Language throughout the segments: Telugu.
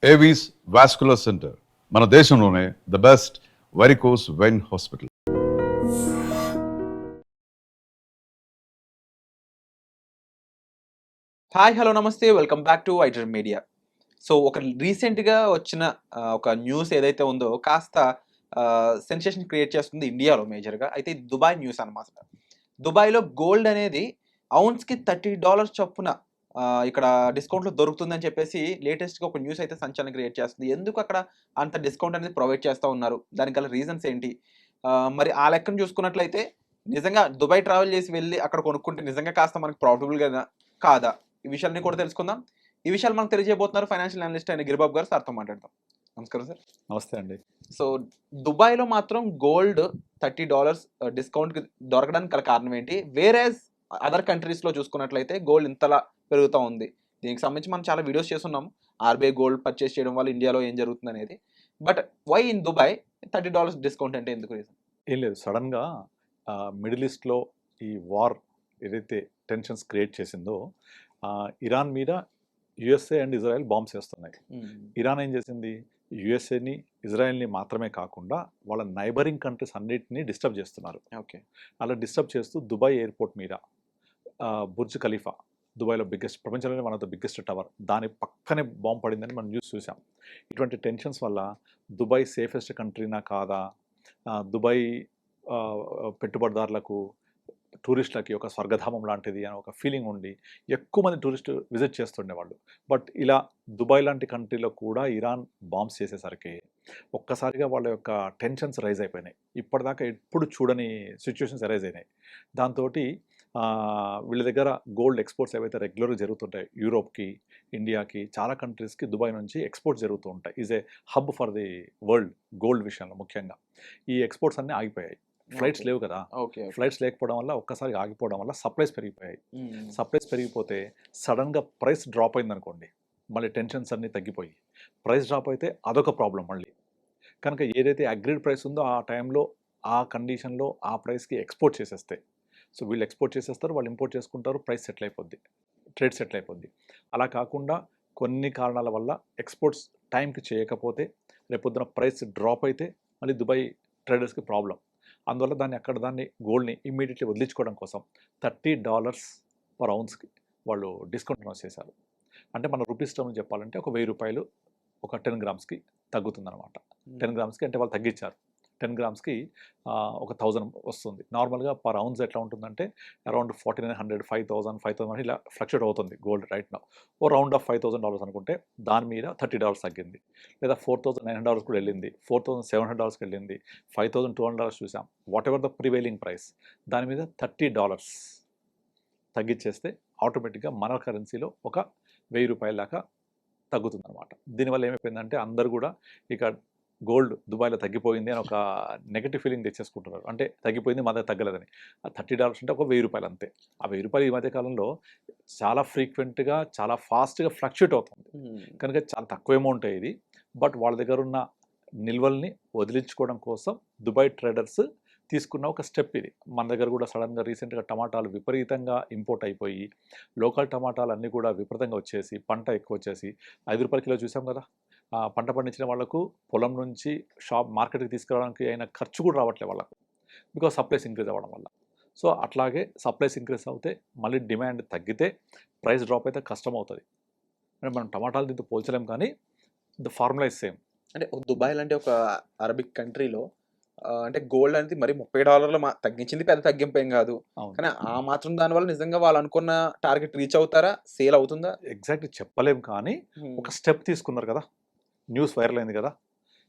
ఏవీస్ వాస్కులర్ సెంటర్ మన దేశంలోనే the best varicose vein hospital. Hi hello నమస్తే, welcome back to iDream media. So ఒక రీసెంట్గా వచ్చిన ఒక న్యూస్ ఏదైతే ఉందో కాస్త సెన్సేషన్ క్రియేట్ చేస్తుంది ఇండియాలో మేజర్గా. అయితే ఇది దుబాయ్ న్యూస్ అనమాట. దుబాయ్లో గోల్డ్ అనేది ఔన్స్కి $30 చొప్పున ఇక్కడ డిస్కౌంట్లో దొరుకుతుందని చెప్పేసి లేటెస్ట్గా ఒక న్యూస్ అయితే సంచలనం క్రియేట్ చేస్తుంది. ఎందుకు అక్కడ అంత డిస్కౌంట్ అనేది ప్రొవైడ్ చేస్తూ ఉన్నారు, దానికి గల రీజన్స్ ఏంటి? మరి ఆ లెక్కను చూసుకున్నట్లయితే నిజంగా దుబాయ్ ట్రావెల్ చేసి వెళ్ళి అక్కడ కొనుక్కుంటే నిజంగా కాస్త మనకి ప్రాఫిటబుల్గా కాదా? ఈ విషయాన్ని కూడా తెలుసుకుందాం. ఈ విషయాలు మనకు తెలియజేయబోతున్నారు ఫైనాన్షియల్ అనలిస్ట్ అయిన గిరిబాబు గారు. సార్తో మాట్లాడదాం. నమస్కారం సార్. నమస్తే అండి. సో దుబాయ్లో మాత్రం గోల్డ్ $30 డిస్కౌంట్కి దొరకడానికి గల కారణం ఏంటి? వేరేస్ అదర్ కంట్రీస్లో చూసుకున్నట్లయితే గోల్డ్ ఇంతలా పెరుగుతూ ఉంది. దీనికి సంబంధించి మనం చాలా వీడియోస్ చేస్తున్నాము. ఆర్బీఐ గోల్డ్ పర్చేస్ చేయడం వల్ల ఇండియాలో ఏం జరుగుతుంది అనేది. But why in Dubai $30 discount అంటే ఎందుకు రీజన్? ఏం లేదు, సడన్గా మిడిల్ ఈస్ట్లో ఈ వార్ ఏదైతే టెన్షన్స్ క్రియేట్ చేసిందో ఇరాన్ మీద యుఎస్ఏ అండ్ ఇజ్రాయెల్ బాంబ్స్ వేస్తున్నాయి. ఇరాన్ ఏం చేసింది, యుఎస్ఏని ఇజ్రాయెల్ని మాత్రమే కాకుండా వాళ్ళ నైబరింగ్ కంట్రీస్ అన్నిటినీ డిస్టర్బ్ చేస్తున్నారు. ఓకే, అలా డిస్టర్బ్ చేస్తూ దుబాయ్ ఎయిర్పోర్ట్ మీద బుర్జ్ ఖలీఫా, దుబాయ్లో బిగ్గెస్ట్, ప్రపంచంలోనే one of the biggest tower, దాని పక్కనే బాంబు పడిందని మనం న్యూస్ చూసాం. ఇటువంటి టెన్షన్స్ వల్ల దుబాయ్ సేఫెస్ట్ కంట్రీనా కాదా, దుబాయ్ పెట్టుబడిదారులకు టూరిస్టులకి ఒక స్వర్గధామం లాంటిది అని ఒక ఫీలింగ్ ఉండి ఎక్కువ మంది టూరిస్టు విజిట్ చేస్తుండేవాళ్ళు. బట్ ఇలా దుబాయ్ లాంటి కంట్రీలో కూడా ఇరాన్ బాంబ్స్ చేసేసరికి ఒక్కసారిగా వాళ్ళ యొక్క టెన్షన్స్ రైజ్ అయిపోయినాయి. ఇప్పటిదాకా ఎప్పుడు చూడని సిచ్యువేషన్స్ అరైజ్ అయినాయి. దాంతో వీళ్ళ దగ్గర గోల్డ్ ఎక్స్పోర్ట్స్ ఏవైతే రెగ్యులర్గా జరుగుతుంటాయి, యూరోప్కి, ఇండియాకి, చాలా కంట్రీస్కి దుబాయ్ నుంచి ఎక్స్పోర్ట్స్ జరుగుతూ ఉంటాయి. Is a hub for the world gold విషయంలో ముఖ్యంగా. ఈ ఎక్స్పోర్ట్స్ అన్నీ ఆగిపోయాయి. ఫ్లైట్స్ లేవు కదా. ఫ్లైట్స్ లేకపోవడం వల్ల ఒక్కసారి ఆగిపోవడం వల్ల సప్లైస్ పెరిగిపోయాయి. సప్లైస్ పెరిగిపోతే సడన్గా ప్రైస్ డ్రాప్ అయింది అనుకోండి, మళ్ళీ టెన్షన్స్ అన్నీ తగ్గిపోయి ప్రైస్ డ్రాప్ అయితే అదొక ప్రాబ్లం మళ్ళీ. కనుక ఏదైతే అగ్రీడ్ ప్రైస్ ఉందో ఆ టైంలో ఆ కండిషన్లో ఆ ప్రైస్కి ఎక్స్పోర్ట్ చేసేస్తే, సో వీళ్ళు ఎక్స్పోర్ట్ చేసేస్తారు, వాళ్ళు ఇంపోర్ట్ చేసుకుంటారు, ప్రైస్ సెటిల్ అయిపోద్ది, ట్రేడ్ సెటిల్ అయిపోద్ది. అలా కాకుండా కొన్ని కారణాల వల్ల ఎక్స్పోర్ట్స్ టైంకి చేయకపోతే రేపొద్దున ప్రైస్ డ్రాప్ అయితే మళ్ళీ దుబాయ్ ట్రేడర్స్కి ప్రాబ్లం. అందువల్ల దాన్ని గోల్డ్ని ఇమ్మీడియట్లీ వదిలించుకోవడం కోసం $30 పర్ ఔన్స్కి వాళ్ళు డిస్కౌంట్ అనౌన్స్ చేశారు. అంటే మన రూపీస్ టర్మ్ చెప్పాలంటే ఒక ₹1000 ఒక 10 గ్రామ్స్కి తగ్గుతుందన్నమాట. 10 గ్రామ్స్కి అంటే వాళ్ళు తగ్గించారు. 10 గ్రామ్స్కి ఒక 1000 వస్తుంది. నార్మల్గా పర్ ఔన్స్ ఎట్లా ఉంటుందంటే అరౌండ్ 4900, 5000, 5000 ఇలా ఫ్లక్చుయేట్ అవుతుంది గోల్డ్ రైట్ నౌ. ఓ రౌండ్ ఆఫ్ $5000 అనుకుంటే దాని మీద $30 తగ్గింది, లేదా $4900 కూడా వెళ్ళింది, $4700కి వెళ్ళింది, $5200 చూసాం. What ever the prevailing price, దాని మీద $30 తగ్గించేస్తే ఆటోమేటిక్గా మన కరెన్సీలో ఒక ₹1000 దాకా తగ్గుతుందన్నమాట. దీనివల్ల ఏమైపోయిందంటే అందరూ కూడా ఇక గోల్డ్ దుబాయ్లో తగ్గిపోయింది అని ఒక నెగటివ్ ఫీలింగ్ తెచ్చేసుకుంటున్నారు. అంటే తగ్గిపోయింది, మన దగ్గర తగ్గలేదని. ఆ $30 అంటే ఒక ₹1000 అంతే. ఆ ₹1000 ఈ మధ్యకాలంలో చాలా ఫ్రీక్వెంట్గా, చాలా ఫాస్ట్గా ఫ్లక్చుయేట్ అవుతుంది. కనుక చాలా తక్కువ అమౌంట్ ఇది. బట్ వాళ్ళ దగ్గర ఉన్న నిల్వల్ని వదిలించుకోవడం కోసం దుబాయ్ ట్రేడర్స్ తీసుకున్న ఒక స్టెప్ ఇది. మన దగ్గర కూడా సడన్గా రీసెంట్గా టమాటాలు విపరీతంగా ఇంపోర్ట్ అయిపోయి లోకల్ టమాటాలు అన్నీ కూడా విపరీతంగా వచ్చేసి పంట ఎక్కువ వచ్చేసి ₹5 కిలో చూసాం కదా. పంట పండించిన వాళ్ళకు పొలం నుంచి మార్కెట్కి తీసుకురావడానికి అయిన ఖర్చు కూడా రావట్లేదు వాళ్ళకు, బికాజ్ సప్లైస్ ఇంక్రీజ్ అవ్వడం వల్ల. సో అట్లాగే సప్లైస్ ఇంక్రీజ్ అవుతే మళ్ళీ డిమాండ్ తగ్గితే ప్రైస్ డ్రాప్ అయితే కష్టం అవుతుంది. అంటే మనం టమాటాలు దీంతో పోల్చలేం, కానీ ద ఫార్ములా ఇస్ సేమ్. అంటే దుబాయ్ లాంటి ఒక అరబిక్ కంట్రీలో అంటే గోల్డ్ అనేది మరి $30 తగ్గించింది, పెద్ద తగ్గింపు ఏం కాదు. కానీ ఆ మాత్రం దానివల్ల నిజంగా వాళ్ళు అనుకున్న టార్గెట్ రీచ్ అవుతారా, సేల్ అవుతుందా? ఎగ్జాక్ట్లీ చెప్పలేం, కానీ ఒక స్టెప్ తీసుకున్నారు కదా, న్యూస్ వైరల్ అయింది కదా,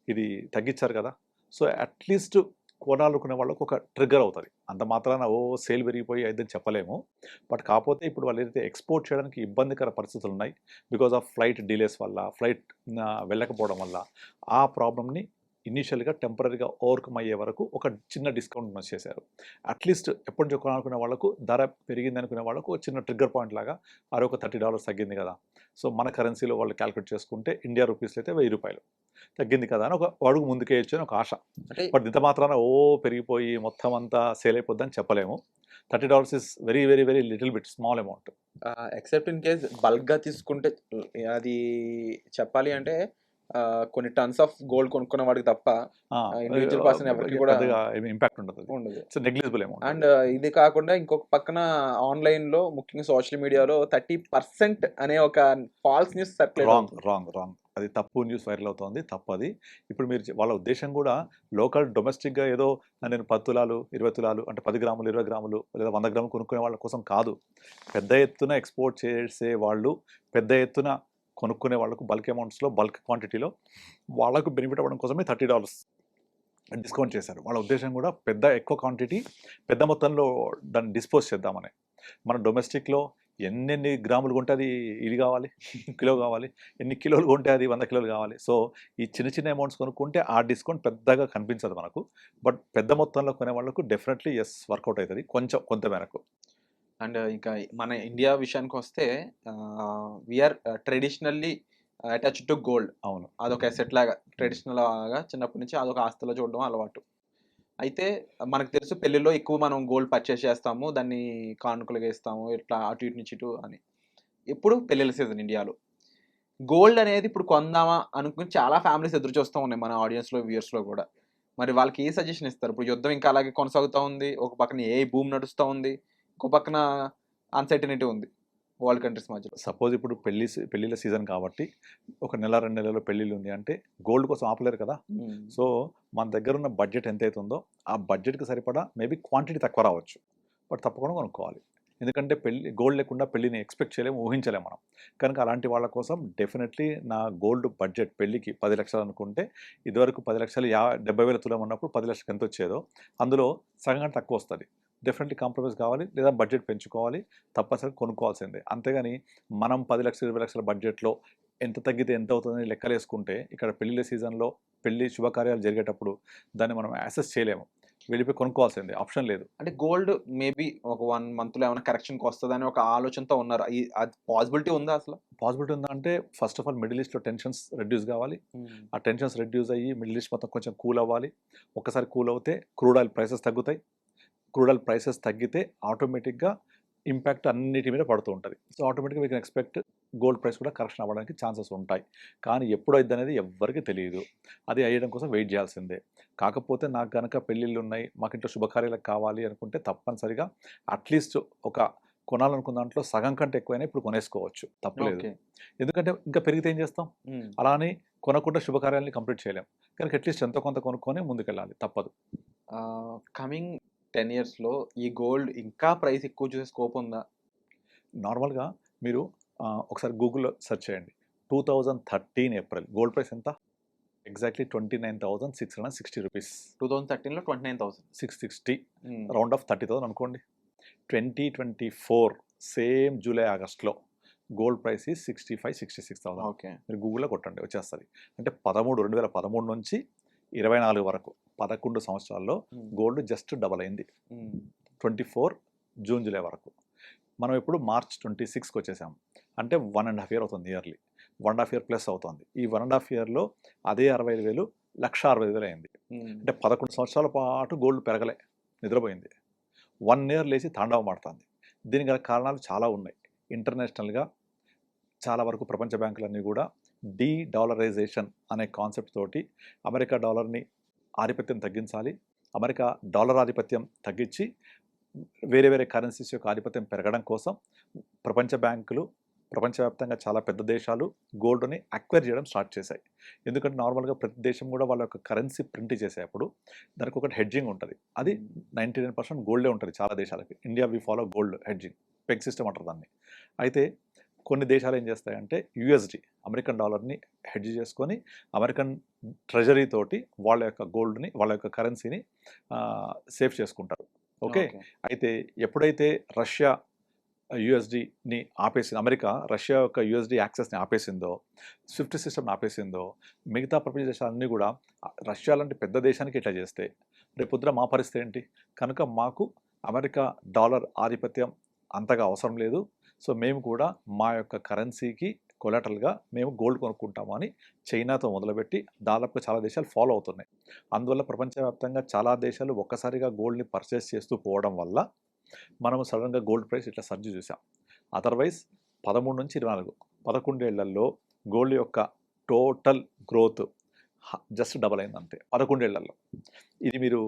ఇది తగ్గించారు కదా. సో అట్లీస్ట్ కొనాలనుకునే వాళ్ళకు ఒక ట్రిగ్గర్ అవుతుంది. అంత మాత్రాన సేల్ పెరిగిపోయి అయిద్దని చెప్పలేము. బట్ కాకపోతే ఇప్పుడు వాళ్ళు ఏదైతే ఎక్స్పోర్ట్ చేయడానికి ఇబ్బందికర పరిస్థితులు ఉన్నాయి, బికాజ్ ఆఫ్ ఫ్లైట్ డిలేస్ వల్ల, ఫ్లైట్ వెళ్ళకపోవడం వల్ల, ఆ ప్రాబ్లమ్ని ఇనీషియల్గా టెంపరీగా ఓవర్కమ్ అయ్యే వరకు ఒక చిన్న డిస్కౌంట్ అనౌన్స్ చేశారు. అట్లీస్ట్ ఎప్పటి నుంచో కొనాలనుకునే వాళ్ళకు, ధర పెరిగింది అనుకునే వాళ్ళకు ఒక చిన్న ట్రిగ్గర్ పాయింట్ లాగా అది ఒక $30 తగ్గింది కదా. సో మన కరెన్సీలో వాళ్ళు క్యాల్కులేట్ చేసుకుంటే ఇండియా రూపీస్లో అయితే ₹1000 తగ్గింది కదా అని ఒక అడుగు ముందుకేయచ్చు అని ఒక ఆశ. బట్ ఇంత మాత్రాన పెరిగిపోయి మొత్తం అంతా సేల్ అయిపోద్దని చెప్పలేము. $30 is very very very little bit small amount. Except in case బల్క్గా తీసుకుంటే అది చెప్పాలి అంటే కొన్ని టన్స్ ఆఫ్ గోల్డ్ కొనుక్కున్న వాడికి తప్ప ఇండివిజువల్ పర్సన్ ఎవరికి కూడా పెద్దగా ఇంపాక్ట్ ఉండదు, ఉండదు. So negligible amount. అండ్ ఇది కాకుండా ఇంకొక పక్కన ఆన్‌లైన్‌లో ముఖ్యంగా సోషల్ మీడియాలో 30% అనే ఒక ఫాల్స్ న్యూస్ సర్క్యులేట్ రాంగ్ అవుతుంది. రాంగ్ రాంగ్ అది తప్పు న్యూస్ వైరల్ అవుతోంది, తప్పది. ఇప్పుడు మీరు వాళ్ళ ఉద్దేశం కూడా లోకల్ డొమెస్టిక్గా ఏదో నేను 10 తులాలు 20 తులాలు అంటే 10 గ్రాములు 20 గ్రాములు లేదా 100 గ్రాములు కొనుక్కునే వాళ్ళ కోసం కాదు. పెద్ద ఎత్తున ఎక్స్పోర్ట్ చేసే వాళ్ళు, పెద్ద ఎత్తున కొనుక్కునే వాళ్ళకు బల్క్ అమౌంట్స్లో బల్క్ క్వాంటిటీలో వాళ్ళకు బెనిఫిట్ అవ్వడం కోసమే $30 డిస్కౌంట్ చేశారు. వాళ్ళ ఉద్దేశం కూడా ఎక్కువ క్వాంటిటీ పెద్ద మొత్తంలో దాన్ని డిస్పోజ్ చేద్దామని. మన డొమెస్టిక్లో ఎన్నెన్ని గ్రాములు కొంటే అది ఇది కావాలి, కిలో కావాలి, ఎన్ని కిలోలు కొంటే అది 100 కిలోలు కావాలి. సో ఈ చిన్న చిన్న అమౌంట్స్ కొనుక్కుంటే ఆ డిస్కౌంట్ పెద్దగా కనిపించదు మనకు. బట్ పెద్ద మొత్తంలో కొనే వాళ్ళకు డెఫినెట్లీ వర్కౌట్ అవుతుంది కొంత మేరకు. అండ్ ఇంకా మన ఇండియా విషయానికొస్తే we are traditionally attached to gold. అవును. అదొక అసెట్ లాగా ట్రెడిషనల్ లాగా చిన్నప్పటి నుంచి అదొక ఆస్తిలో చూడడం అలవాటు. అయితే మనకు తెలుసు పెళ్ళిలో ఎక్కువ మనం గోల్డ్ పర్చేస్ చేస్తాము. దాన్ని కానుకలుగా ఇస్తాము. ఇట్లా అటు ఇటు నుంచి ఇటు అని. ఇప్పుడు పెళ్ళిళ్ళ సీజన్ ఇండియాలో. గోల్డ్ అనేది ఇప్పుడు కొందామా అనుకుని చాలా ఫ్యామిలీస్ ఎదురు చూస్తూ ఉన్నాయి మన ఆడియన్స్‌లో, వ్యూయర్స్‌లో కూడా. మరి వాళ్ళకి ఏ సజెషన్ ఇస్తారు? ఇప్పుడు యుద్ధం ఇంకా అలాగే కొనసాగుతా ఉంది. ఒక పక్కన ఏఐ బూమ్ నడుస్తా ఉంది. ఇంకో పక్కన అన్‌సర్టెనిటీ ఉంది వరల్డ్ కంట్రీస్ మధ్యలో. సపోజ్ ఇప్పుడు పెళ్ళిళ్ళ సీజన్ కాబట్టి ఒక నెల 2 నెలల్లో పెళ్ళిళ్ళు ఉంది అంటే గోల్డ్ కోసం ఆపలేరు కదా. సో మన దగ్గర ఉన్న బడ్జెట్ ఎంతైతే ఉందో ఆ బడ్జెట్కి సరిపడా మేబీ క్వాంటిటీ తక్కువ రావచ్చు, బట్ తప్పకుండా కొనుక్కోవాలి. ఎందుకంటే గోల్డ్ లేకుండా పెళ్ళిని ఎక్స్పెక్ట్ చేయలేము, ఊహించలేము మనం. కనుక అలాంటి వాళ్ళ కోసం డెఫినెట్లీ నా గోల్డ్ బడ్జెట్ పెళ్ళికి 10 లక్షలు అనుకుంటే ఇదివరకు 10 లక్షలు 70,000 తులం ఉన్నప్పుడు 10 లక్షలకు ఎంత వచ్చేదో అందులో సగం కంటే తక్కువ వస్తుంది. డెఫినెట్లీ కాంప్రమైజ్ కావాలి, లేదా బడ్జెట్ పెంచుకోవాలి, తప్పనిసరిగా కొనుక్కోవాల్సిందే. అంతేగాని మనం 10 లక్షలు 20 లక్షల బడ్జెట్లో ఎంత తగ్గితే ఎంత అవుతుందని లెక్కలేసుకుంటే ఇక్కడ పెళ్ళిళ్ళ సీజన్లో పెళ్లి శుభకార్యాలు జరిగేటప్పుడు దాన్ని మనం యాక్సెస్ చేయలేము. వెళ్ళిపోయి కొనుక్కోవాల్సిందే, ఆప్షన్ లేదు. అంటే గోల్డ్ మేబీ ఒక 1 మంత్‌లో ఏమైనా కరెక్షన్‌కి వస్తదని ఒక ఆలోచనతో ఉన్నారు. అది పాసిబిలిటీ ఉందా అసలు? పాసిబిలిటీ ఉందా అంటే ఫస్ట్ ఆఫ్ ఆల్ మిడిల్ ఈస్ట్‌లో టెన్షన్స్ రెడ్యూస్ కావాలి. ఆ టెన్షన్స్ రెడ్యూస్ అయ్యి మిడిల్ ఈస్ట్ మొత్తం కొంచెం కూల్ అవ్వాలి. ఒక్కసారి కూల్ అవుతే క్రూడ్ ఆయిల్ ప్రైసెస్ తగ్గుతాయి. క్రూడ్ ఆయిల్ ప్రైసెస్ తగ్గితే ఆటోమేటిక్గా ఇంపాక్ట్ అన్నిటి మీద పడుతూ ఉంటుంది. సో ఆటోమేటిక్గా we can expect gold price కూడా కరెక్షన్ అవ్వడానికి ఛాన్సెస్ ఉంటాయి. కానీ ఎప్పుడు అయింది అనేది ఎవ్వరికి తెలియదు. అది అయ్యడం కోసం వెయిట్ చేయాల్సిందే. కాకపోతే నాకు కనుక పెళ్ళిళ్ళు ఉన్నాయి, మాకు ఇంట్లో శుభకార్యాలకు కావాలి అనుకుంటే తప్పనిసరిగా అట్లీస్ట్ ఒక కొనాలనుకున్న దాంట్లో సగం కంటే ఎక్కువైనా ఇప్పుడు కొనేసుకోవచ్చు, తప్పలేదు. ఓకే. ఎందుకంటే ఇంకా పెరిగితే ఏం చేస్తాం? హ్మ్. అలా అని కొనకుండా శుభకార్యాలని కంప్లీట్ చేయలేం. కనుక అట్లీస్ట్ ఎంతో కొంత కొనుక్కొని ముందుకెళ్ళాలి, తప్పదు. కమింగ్ 10 ఇయర్స్‌లో ఈ గోల్డ్ ఇంకా ప్రైస్ ఎక్కువ చూసే స్కోప్ ఉందా? నార్మల్గా మీరు ఒకసారి గూగుల్‌లో సెర్చ్ చేయండి. 2013 ఏప్రిల్ గోల్డ్ ప్రైస్ ఎంత? Exactly ₹29,660 rupees. 2013లో 29,000. 660 హ్మ్. రౌండ్ ఆఫ్ 30,000 అనుకోండి. 2024 సేమ్ జూలై ఆగస్ట్లో గోల్డ్ ప్రైస్ 65,000-66,000. ఓకే. మీరు గూగుల్లో కొట్టండి వచ్చేస్తుంది. అంటే 2013 నుంచి 24 వరకు 11 సంవత్సరాల్లో గోల్డ్ జస్ట్ డబల్ అయింది. 24 జూన్ జూలై వరకు. మనం ఇప్పుడు మార్చ్ 26కి వచ్చేసాం. అంటే 1.5 ఇయర్ అవుతుంది, ఇయర్లీ 1.5 ఇయర్ ప్లస్ అవుతుంది. ఈ 1.5 ఇయర్లో అదే 65,000 1,65,000 అయింది. అంటే 11 సంవత్సరాల పాటు గోల్డ్ పెరగలే, నిద్రపోయింది. 1 ఇయర్ లేచి తాండవం ఆడుతుంది. దీనికి గల కారణాలు చాలా ఉన్నాయి. ఇంటర్నేషనల్గా చాలా వరకు ప్రపంచ బ్యాంకులన్నీ కూడా డాలరైజేషన్ అనే కాన్సెప్ట్ తోటి అమెరికా డాలర్ని ఆధిపత్యం తగ్గించాలి, అమెరికా డాలర్ ఆధిపత్యం తగ్గించి వేరే వేరే కరెన్సీస్ యొక్క ఆధిపత్యం పెరగడం కోసం ప్రపంచ బ్యాంకులు, ప్రపంచవ్యాప్తంగా చాలా పెద్ద దేశాలు గోల్డ్ని అక్వైర్ చేయడం స్టార్ట్ చేశాయి. ఎందుకంటే నార్మల్గా ప్రతి దేశం కూడా వాళ్ళ యొక్క కరెన్సీ ప్రింట్ చేసేటప్పుడు దానికి ఒకటి హెడ్జింగ్ ఉంటుంది. అది 99% గోల్డే ఉంటుంది చాలా దేశాలకి. India we follow gold hedging, peg system అంటారు దాన్ని. అయితే కొన్ని దేశాలు ఏం చేస్తాయంటే యూఎస్డి అమెరికన్ డాలర్ని హెడ్జ్ చేసుకొని అమెరికన్ ట్రెజరీ తోటి వాళ్ళ యొక్క గోల్డ్ని, వాళ్ళ యొక్క కరెన్సీని సేవ్ చేసుకుంటారు. ఓకే. అయితే ఎప్పుడైతే రష్యా యూఎస్డిని ఆపేసింది, అమెరికా రష్యా యొక్క యూఎస్డి యాక్సెస్ని ఆపేసిందో, స్విఫ్ట్ సిస్టమ్ని ఆపేసిందో, మిగతా ప్రపంచ దేశాలన్నీ కూడా రష్యా లాంటి పెద్ద దేశానికి ఇట్లా చేస్తే రేపొద్దున మా పరిస్థితి ఏంటి? కనుక మాకు అమెరికా డాలర్ ఆధిపత్యం అంతగా అవసరం లేదు. సో మేము కూడా మా యొక్క కరెన్సీకి కొలాటరల్గా మేము గోల్డ్ కొనుక్కుంటాము అని చైనాతో మొదలుపెట్టి దాదాపుగా చాలా దేశాలు ఫాలో అవుతున్నాయి. అందువల్ల ప్రపంచవ్యాప్తంగా చాలా దేశాలు ఒక్కసారిగా గోల్డ్ని పర్చేస్ చేస్తూ పోవడం వల్ల మనము సడన్గా గోల్డ్ ప్రైస్ ఇట్లా సర్జ్ చూసాం. అదర్వైజ్ 13 నుంచి 24 11 ఏళ్లలో గోల్డ్ యొక్క టోటల్ గ్రోత్ జస్ట్ డబల్ అయింది అంతే 11 ఏళ్లలో. ఇది మీరు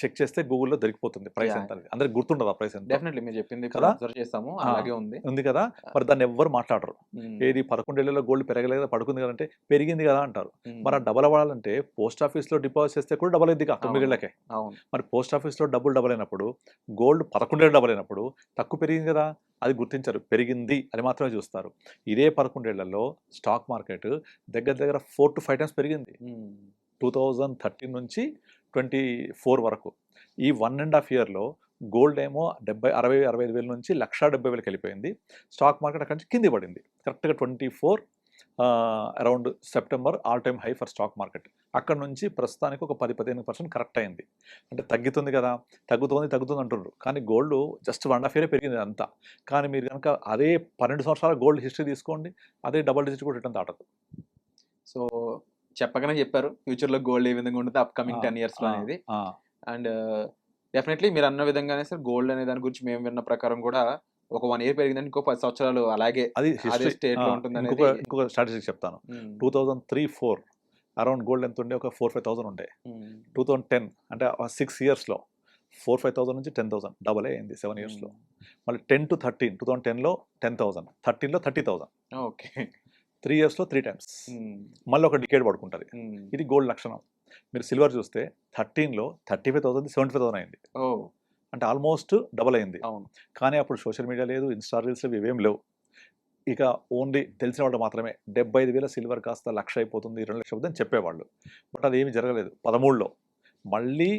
చెక్ చేస్తే గూగుల్లో దొరికిపోతుంది ప్రైస్ ఎంత అనేది. అందరికి గుర్తుండదు ఆ ప్రైస్ ఎంత. డెఫినెట్లీ మీరు చెప్పింది కదా? అబ్జర్వ్ చేస్తాము, అలాగే ఉంది కదా. మరి దాన్ని ఎవ్వరు మాట్లాడరు. ఏది 11 ఏళ్లలో గోల్డ్ పెరగలేదు పడుకుంది కదంటే పెరిగింది కదా అంటారు. మరి ఆ డబల్ అవ్వాలంటే పోస్ట్ ఆఫీస్లో డిపాజిట్ చేస్తే కూడా డబల్ అయింది 9 ఏళ్ళకే. అవును. మరి పోస్ట్ ఆఫీస్లో డబ్బులు డబల్ అయినప్పుడు గోల్డ్ 11 ఏళ్ళు డబల్ అయినప్పుడు తక్కువ పెరిగింది కదా, అది గుర్తించరు, పెరిగింది అని మాత్రమే చూస్తారు. ఇదే 11 ఏళ్లలో స్టాక్ మార్కెట్ దగ్గర 4 to 5 times పెరిగింది 2013 నుంచి 24 వరకు. ఈ 1.5 yearలో గోల్డ్ ఏమో 65 వేల నుంచి 1,70,000 వెళ్ళిపోయింది. స్టాక్ మార్కెట్ అక్కడి నుంచి కింది పడింది. కరెక్ట్గా 24 around September all time high for stock market. అక్కడ నుంచి ప్రస్తుతానికి ఒక 10-15% కరెక్ట్ అయింది. అంటే తగ్గుతుంది కదా, తగ్గుతుంది అంటున్నారు. కానీ గోల్డ్ జస్ట్ 1.5 year పెరిగింది అంతా. కానీ మీరు కనుక అదే 12 సంవత్సరాల గోల్డ్ హిస్టరీ తీసుకోండి, అదే డబుల్ డిజిట్ కూడా రిటర్న్ దాటదు. సో చెప్పగానే చెప్పారు ఫ్యూచర్లో గోల్డ్ ఏ విధంగా ఉంటుంది అప్కమింగ్ 10 years లో అనేది. అండ్ డెఫినెట్లీ మీరు అన్న విధంగానే సార్ గోల్డ్ అనే దాని గురించి మేము విన్న ప్రకారం కూడా ఒక 1 year పెరిగిందంటే ఇంకో 10 సంవత్సరాలు అలాగే అది అదే స్టేట్ లో ఉంటుంది అనేది. ఇంకొక స్టాటిస్టిక్స్ చెప్తాను. 2003-4 అరౌండ్ గోల్డ్ ఎంత ఉండే, ఒక 4-5,000 ఉండే. 2010 అంటే 6 yearsలో 4-5,000 నుంచి 10,000 డబల్ అయింది 7 yearsలో. మళ్ళీ 10 to 13 2010లో 10,000, 13లో 30,000. Okay, 3 yearsలో 3 times. మళ్ళీ ఒక డికేడ్ పడుకుంటుంది. ఇది గోల్డ్ లక్షణం. మీరు సిల్వర్ చూస్తే 13లో 35,000 75,000 అయింది. అంటే ఆల్మోస్ట్ డబల్ అయింది. అవును. కానీ అప్పుడు సోషల్ మీడియా లేదు, ఇన్స్టా రీల్స్ ఇవేం లేవు. ఇక ఓన్లీ తెలిసిన వాళ్ళు మాత్రమే 75,000 సిల్వర్ కాస్త 1,00,000 అయిపోతుంది, 2 లక్షలు అవుతుంది అని చెప్పేవాళ్ళు. బట్ అది ఏమి జరగలేదు. 13లో మళ్ళీ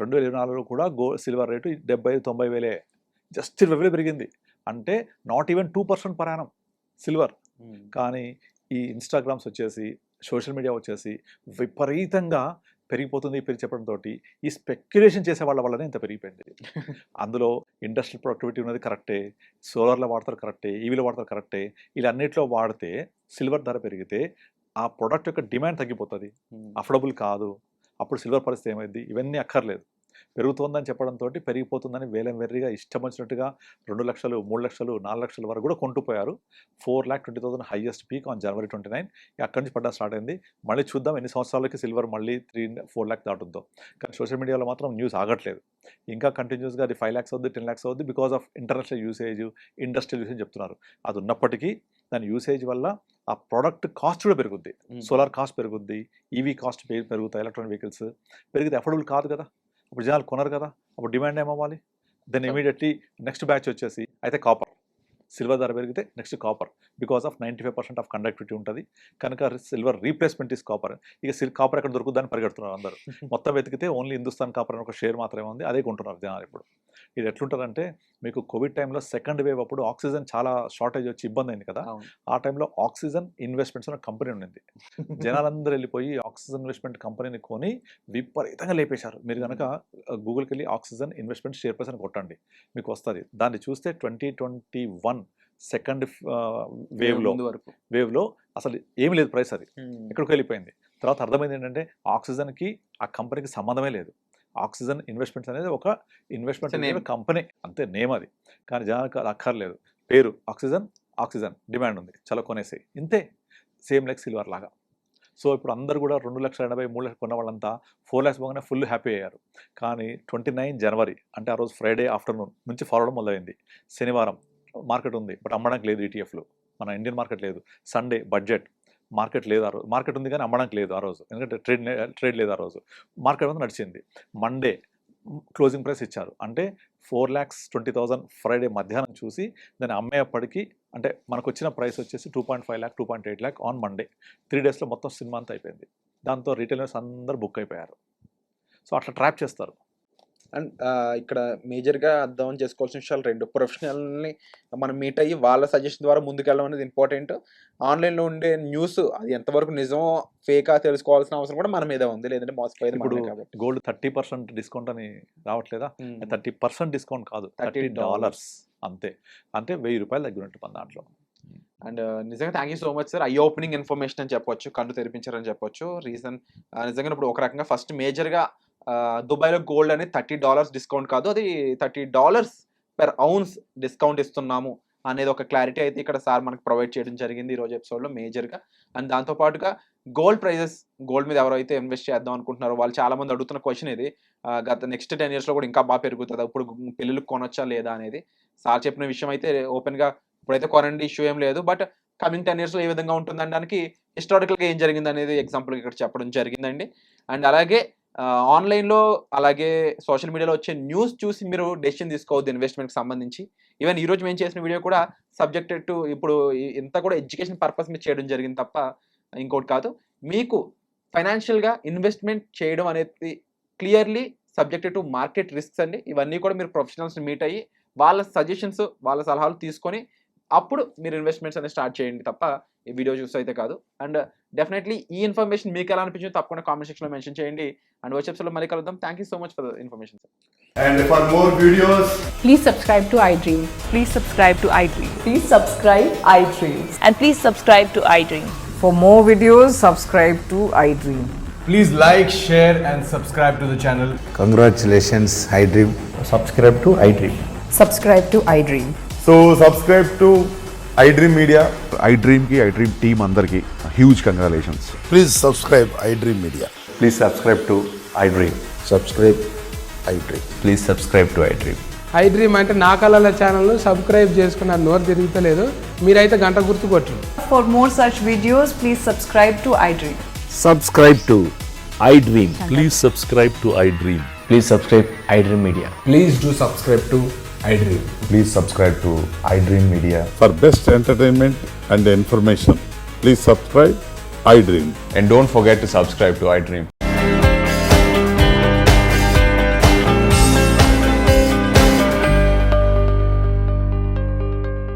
2024లో కూడా సిల్వర్ రేటు 70,000-90,000, జస్ట్ 20,000 పెరిగింది. అంటే not even 2% per annum silver. కానీ ఈ ఇన్స్టాగ్రామ్స్ వచ్చేసి, సోషల్ మీడియా వచ్చేసి విపరీతంగా పెరిగిపోతుంది చెప్పడంతో ఈ స్పెక్యులేషన్ చేసే వాళ్ళ వల్లనే ఇంత పెరిగిపోయింది. అందులో ఇండస్ట్రియల్ ప్రొడక్టివిటీ ఉన్నది కరెక్టే, సోలార్లో వాడతారు కరెక్టే, ఈవీలో వాడతారు కరెక్టే. ఇలా అన్నిట్లో వాడితే సిల్వర్ ధర పెరిగితే ఆ ప్రొడక్ట్ యొక్క డిమాండ్ తగ్గిపోతుంది, అఫోర్డబుల్ కాదు. అప్పుడు సిల్వర్ పరిస్థితి ఏమైంది? ఇవన్నీ అక్కర్లేదు. పెరుగుతోందని చెప్పడంతో పెరిగిపోతుందని వేలం వెర్రిగా ఇష్టం వచ్చినట్టుగా 2 లక్షలు, 3 లక్షలు, 4 లక్షల వరకు కూడా కొంటుపోయారు. 4,20,000 హైయెస్ట్ పీక్ ఆన్ January 29. అక్కడి నుంచి పడ్డా స్టార్ట్ అయింది. మళ్ళీ చూద్దాం ఎన్ని సంవత్సరాలకి సిల్వర్ మళ్ళీ 3-4 lakhs దాటుద్దాం. కానీ సోషల్ మీడియాలో మాత్రం న్యూస్ ఆగట్లేదు. ఇంకా కంటిన్యూస్గా అది 5 lakhs అవుద్ది, 10 lakhs అవుద్ది because of international usage, industrial usage చెప్తున్నారు. అది ఉన్నప్పటికీ దాని యూసేజ్ వల్ల ఆ ప్రోడక్ట్ కాస్ట్ కూడా పెరుగుద్ది. సోలార్ కాస్ట్ పెరుగుద్ది, ఈవీ కాస్ట్ పెరుగుతాయి, ఎలక్ట్రానిక్ వెహికల్స్ పెరిగితే అఫోర్డబుల్ కాదు కదా, అప్పుడు జనాలు కొనరు కదా, అప్పుడు డిమాండ్ ఏమవ్వాలి? దెన్ ఇమీడియట్లీ నెక్స్ట్ బ్యాచ్ వచ్చేసి అయితే కాపర్. సిల్వర్ ధర పెరిగితే next copper, because of 95% of conductivity ఉంటుంది కనుక సిల్వర్ రీప్లేస్మెంట్ ఈస్ కాపర్. ఇక కాపర్ ఎక్కడ దొరుకుతుందని పరిగెడుతున్నారు అందరూ. మొత్తం వెతికితే ఓన్లీ హిందుస్థాన్ కాపర్ అని ఒక షేర్ మాత్రమే ఉంది, అదే కొంటున్నారు జనాలు ఇప్పుడు. ఇది ఎట్లుంటుందంటే మీకు కోవిడ్ టైంలో సెకండ్ వేవ్ అప్పుడు ఆక్సిజన్ చాలా షార్టేజ్ వచ్చి ఇబ్బంది అయింది కదా, ఆ టైంలో ఆక్సిజన్ ఇన్వెస్ట్మెంట్స్ అనే కంపెనీ ఉండింది. జనాలందరూ వెళ్ళిపోయి ఆక్సిజన్ ఇన్వెస్ట్మెంట్ కంపెనీని కొని విపరీతంగా లేపేశారు. మీరు కనుక గూగుల్కి వెళ్ళి ఆక్సిజన్ ఇన్వెస్ట్మెంట్ షేర్ ప్రైస్ అని కొట్టండి, మీకు వస్తుంది. దాన్ని చూస్తే 2021 సెకండ్ వేవ్లో అసలు ఏమి లేదు ప్రైస్, అది ఎక్కడికి వెళ్ళిపోయింది. తర్వాత అర్థమైంది ఏంటంటే ఆక్సిజన్కి ఆ కంపెనీకి సంబంధమే లేదు. ఆక్సిజన్ ఇన్వెస్ట్మెంట్స్ అనేది ఒక ఇన్వెస్ట్మెంట్ కంపెనీ అంతే, నేమ్ అది. కానీ జనాలకు అది అక్కర్లేదు, పేరు ఆక్సిజన్ డిమాండ్ ఉంది, చాలా కొనేసి ఇంతే. సేమ్ లైక్ సిల్వర్ లాగా. సో ఇప్పుడు అందరూ కూడా 2,80,000, 3 లక్షలు కొన్న వాళ్ళంతా 4 lakhs పోగానే ఫుల్ హ్యాపీ అయ్యారు. కానీ 29 January అంటే ఆ రోజు ఫ్రైడే ఆఫ్టర్నూన్ నుంచి ఫాలోవడం మొదలైంది. శనివారం మార్కెట్ ఉంది బట్ అమ్మడానికి లేదు, ఈటీఎఫ్లు మన ఇండియన్ మార్కెట్ లేదు. సండే బడ్జెట్, మార్కెట్ లేదు ఆ రోజు. మార్కెట్ ఉంది కానీ అమ్మడానికి లేదు ఆ రోజు, ఎందుకంటే ట్రేడ్ లేదు ఆ రోజు. మార్కెట్ అంతా నడిచింది. మండే క్లోజింగ్ ప్రైస్ ఇచ్చారు, అంటే 4,20,000 ఫ్రైడే మధ్యాహ్నం చూసి దాన్ని అమ్మేప్పటికీ అంటే మనకు వచ్చిన ప్రైస్ వచ్చేసి 2.5 lakh 2.8 lakh ఆన్ మండే. 3 daysలో మొత్తం సినిమా అంతా అయిపోయింది. దాంతో రీటైలర్స్ అందరూ బుక్ అయిపోయారు. సో అట్లా ట్రాప్ చేస్తారు. అండ్ ఇక్కడ మేజర్గా అర్థం చేసుకోవాల్సిన విషయాలు 2. ప్రొఫెషనల్ని మనం మీట్ అయ్యి వాళ్ళ సజెషన్ ద్వారా ముందుకెళ్ళడం అనేది ఇంపార్టెంట్. ఆన్లైన్లో ఉండే న్యూస్ అది ఎంతవరకు నిజమో ఫేకా తెలుసుకోవాల్సిన అవసరం కూడా మన మీద ఉంది, లేదంటే మోసపోయేది ఇప్పుడు మనమే కాబట్టి. గోల్డ్ 30% డిస్కౌంట్ అని రావట్లేదా? 30% డిస్కౌంట్ కాదు, $30 అంతే. అంటే ₹1,000 తగ్గినట్టు మన దాంట్లో. అండ్ నిజంగా thank you so much sir. Eye opening information అని చెప్పొచ్చు, కళ్ళు తెరిపించారని చెప్పొచ్చు. రీజన్ నిజంగా ఇప్పుడు ఒక రకంగా ఫస్ట్ మేజర్గా దుబాయ్లో గోల్డ్ అనేది $30 డిస్కౌంట్ కాదు, అది $30 per ounce డిస్కౌంట్ ఇస్తున్నాము అనేది ఒక క్లారిటీ అయితే ఇక్కడ సార్ మనకు ప్రొవైడ్ చేయడం జరిగింది ఈరోజు ఎపిసోడ్లో మేజర్గా. అండ్ దాంతోపాటుగా గోల్డ్ ప్రైజెస్, గోల్డ్ మీద ఎవరైతే ఇన్వెస్ట్ చేద్దాం అనుకుంటున్నారో వాళ్ళు చాలామంది అడుగుతున్న క్వశ్చన్ ఇది. గత నెక్స్ట్ 10 yearsలో కూడా ఇంకా బాగా పెరుగుతుందా, ఇప్పుడు పెళ్ళిళ్ళకి కొనొచ్చా లేదా అనేది. సార్ చెప్పిన విషయం అయితే ఓపెన్గా ఇప్పుడైతే కొనండి, ఇష్యూ ఏం లేదు. బట్ కమింగ్ 10 yearsలో ఏ విధంగా ఉంటుందనడానికి హిస్టారికల్గా ఏం జరిగింది అనేది ఎగ్జాంపుల్ ఇక్కడ చెప్పడం జరిగిందండి. అండ్ అలాగే ఆన్లైన్లో అలాగే సోషల్ మీడియాలో వచ్చే న్యూస్ చూసి మీరు డెసిషన్ తీసుకోవద్దు ఇన్వెస్ట్మెంట్కి సంబంధించి. ఈవెన్ ఈరోజు మేము చేసిన వీడియో కూడా సబ్జెక్టెడ్ టు ఇప్పుడు ఇంత కూడా ఎడ్యుకేషన్ పర్పస్ మీద చేయడం జరిగింది తప్ప ఇంకోటి కాదు. మీకు ఫైనాన్షియల్గా ఇన్వెస్ట్మెంట్ చేయడం అనేది clearly subjected to market risks అండి. ఇవన్నీ కూడా మీరు ప్రొఫెషనల్స్ని మీట్ అయ్యి వాళ్ళ సజెషన్స్, వాళ్ళ సలహాలు తీసుకొని అప్పుడు మీరు ఇన్వెస్ట్మెంట్స్ అనేది స్టార్ట్ చేయండి తప్ప ఈ వీడియో చూసి అయితే కాదు. అండ్ డెఫినెట్లీ ఈ ఇన్ఫర్మేషన్ మీకు ఎలా అనిపించిందో తప్పకుండా కామెంట్ సెక్షన్లో మెన్షన్ చేయండి. అండ్ వచ్చే ఎపిసోడ్లో మళ్ళీ కలుద్దాం. Thank you so much for the information. And for more videos, Please subscribe to iDream. Please subscribe to iDream. Please subscribe iDream. And please subscribe to iDream. For more videos, subscribe to iDream. please like, share, and subscribe to the channel. Congratulations, iDream. Subscribe to iDream. Subscribe to iDream. So subscribe to iDream Media. iDream కి iDream టీమ్ అందరికి huge congratulations. Please subscribe iDream Media. Please subscribe to iDream. Subscribe iDream. Please subscribe to iDream. iDream అంటే నా కళల ఛానల్ సబ్స్క్రైబ్ చేసుకున్న నోరు తిరుగుతలేదు, మీరైతే గంట గుర్తు కొట్టండి. For more such videos, please subscribe to iDream. Subscribe to iDream. Please subscribe to iDream. Please subscribe iDream Media. Please do subscribe to iDream. Please subscribe to iDream Media. For best entertainment and information, please subscribe iDream. And don't forget to subscribe to iDream.